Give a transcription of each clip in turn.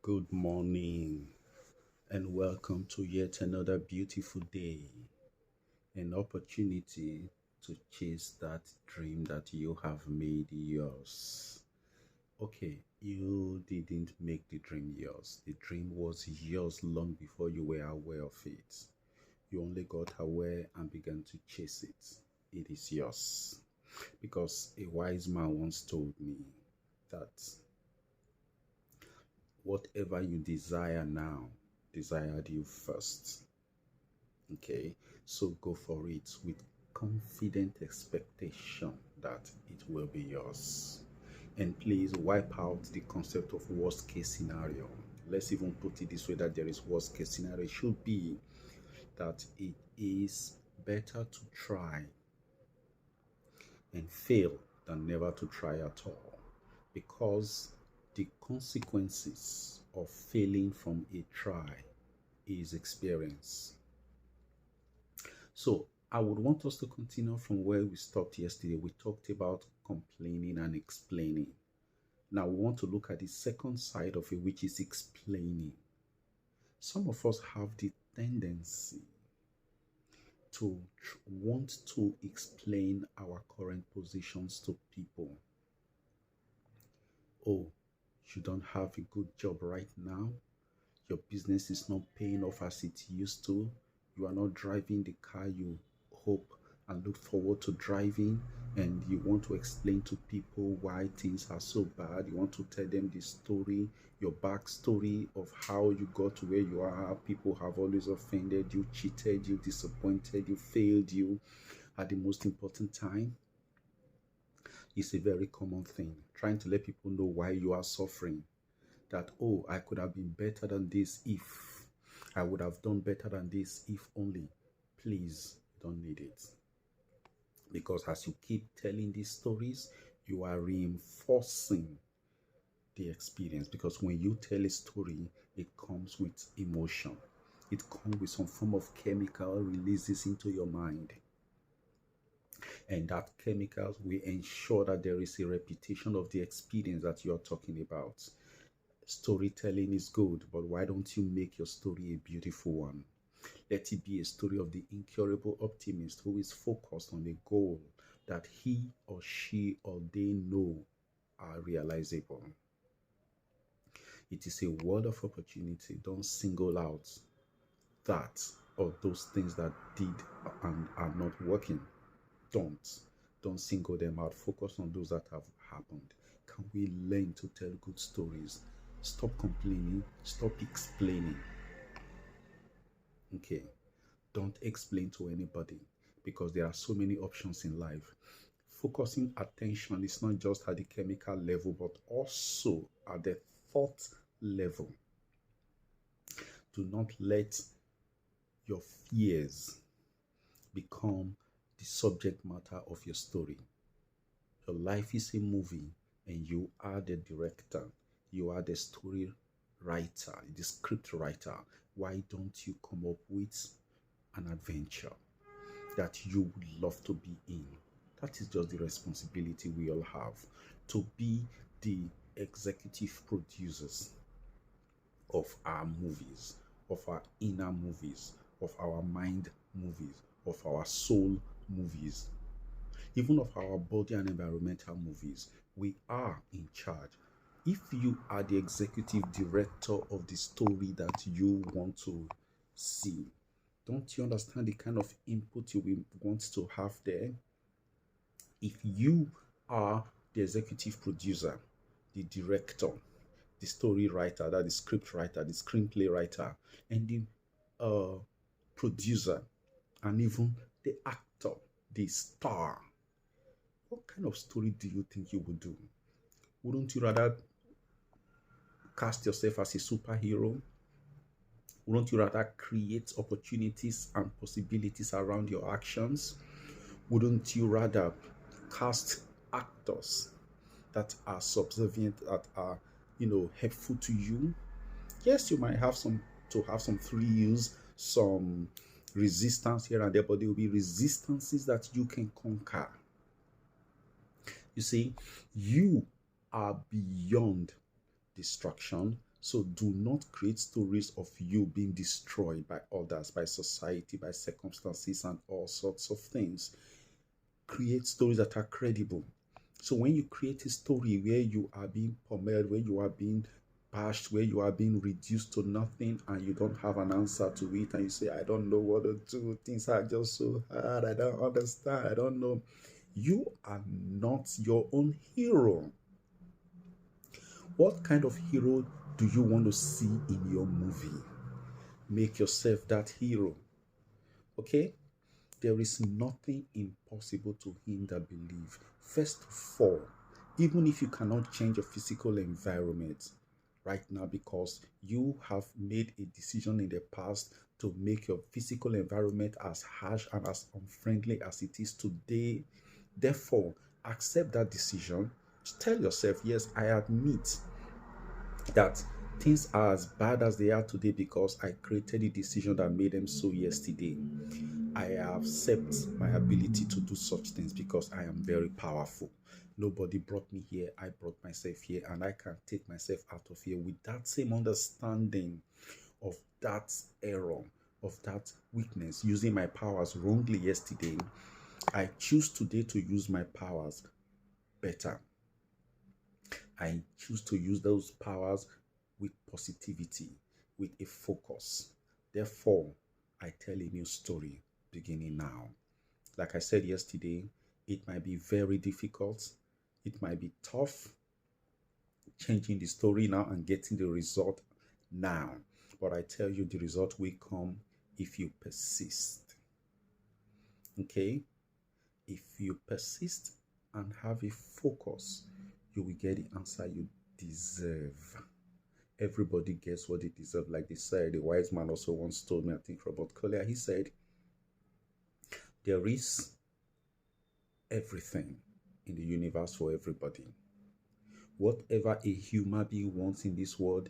Good morning and welcome to yet another beautiful day, an opportunity to chase that dream that you have made yours. Okay, you didn't make the dream yours. The dream was yours long before you were aware of it. You only got aware and began to chase it. It is yours. Because a wise man once told me that whatever you desire now desired you first. Okay, so go for it with confident expectation that it will be yours. And please wipe out the concept of worst case scenario. Let's even put it this way, that there is worst case scenario. It should be that it is better to try and fail than never to try at all, because the consequences of failing from a try is experience. So I would want us to continue from where we stopped yesterday. We talked about complaining and explaining. Now we want to look at the second side of it, which is explaining. Some of us have the tendency to want to explain our current positions to people. Oh, you don't have a good job right now. Your business is not paying off as it used to. You are not driving the car you hope and look forward to driving, and you want to explain to people why things are so bad. You want to tell them the story, your backstory of how you got to where you are. People have always offended you, cheated you, disappointed you, failed you at the most important time. It's a very common thing, trying to let people know why you are suffering. That, oh, I could have been better than this if I would have done better than this if only. Please, you don't need it. Because as you keep telling these stories, you are reinforcing the experience. Because when you tell a story, it comes with emotion. It comes with some form of chemical releases into your mind. And that chemicals will ensure that there is a repetition of the experience that you're talking about. Storytelling is good, but why don't you make your story a beautiful one? Let it be a story of the incurable optimist who is focused on a goal that he or she or they know are realizable. It is a world of opportunity. Don't single out that or those things that did and are not working. Don't single them out. Focus on those that have happened. Can we learn to tell good stories? Stop complaining, stop explaining. Okay, don't explain to anybody, because there are so many options in life. Focusing attention is not just at the chemical level, but also at the thought level. Do not let your fears become the subject matter of your story. Your life is a movie and you are the director. You are the story writer, the script writer. Why don't you come up with an adventure that you would love to be in? That is just the responsibility we all have, to be the executive producers of our movies, of our inner movies, of our mind movies, of our soul movies, even of our body and environmental movies. We are in charge. If you are the executive director of the story that you want to see, don't you understand the kind of input you will want to have there? If you are the executive producer, the director, the story writer, that is script writer, the screenplay writer, and the producer, and even the actor, the star, what kind of story do you think you would do? Wouldn't you rather cast yourself as a superhero? Wouldn't you rather create opportunities and possibilities around your actions? Wouldn't you rather cast actors that are subservient, that are, helpful to you? Yes, you might have some thrills, some resistance here and there, but there will be resistances that you can conquer. You see, you are beyond destruction So do not create stories of you being destroyed by others, by society, by circumstances, and all sorts of things. Create stories that are credible. So when you create a story where you are being pummeled, where you are being bashed, where you are being reduced to nothing and you don't have an answer to it, and you say, I don't know what to do, things are just so hard, I don't understand, I don't know. You are not your own hero. What kind of hero do you want to see in your movie? Make yourself that hero. Okay? There is nothing impossible to him that believes. First of all, even if you cannot change your physical environment right now because you have made a decision in the past to make your physical environment as harsh and as unfriendly as it is today, therefore, accept that decision. Tell yourself, yes, I admit that things are as bad as they are today because I created a decision that made them so yesterday. I accept my ability to do such things because I am very powerful. Nobody brought me here. I brought myself here, and I can take myself out of here with that same understanding of that error, of that weakness, using my powers wrongly yesterday. I choose today to use my powers better. I choose to use those powers with positivity, with a focus. Therefore, I tell a new story beginning now. Like I said yesterday, it might be very difficult. It might be tough changing the story now and getting the result now. But I tell you, the result will come if you persist. Okay? If you persist and have a focus, you will get the answer you deserve. Everybody gets what they deserve. Like they said, the wise man also once told me, I think Robert Collier, he said, there is everything in the universe for everybody. Whatever a human being wants in this world,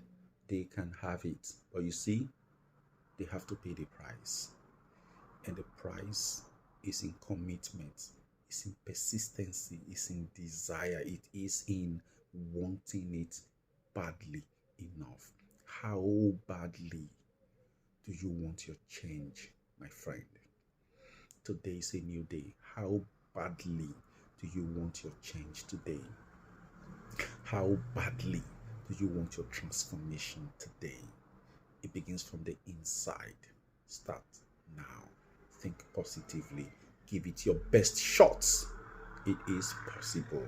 they can have it. But you see, they have to pay the price. And the price is in commitment, it's in persistency, it's in desire, it is in wanting it badly enough. How badly do you want your change, my friend? Today is a new day. How badly do you want your change today? How badly do you want your transformation today? It begins from the inside. Start now. Think positively. Give it your best shots. It is possible.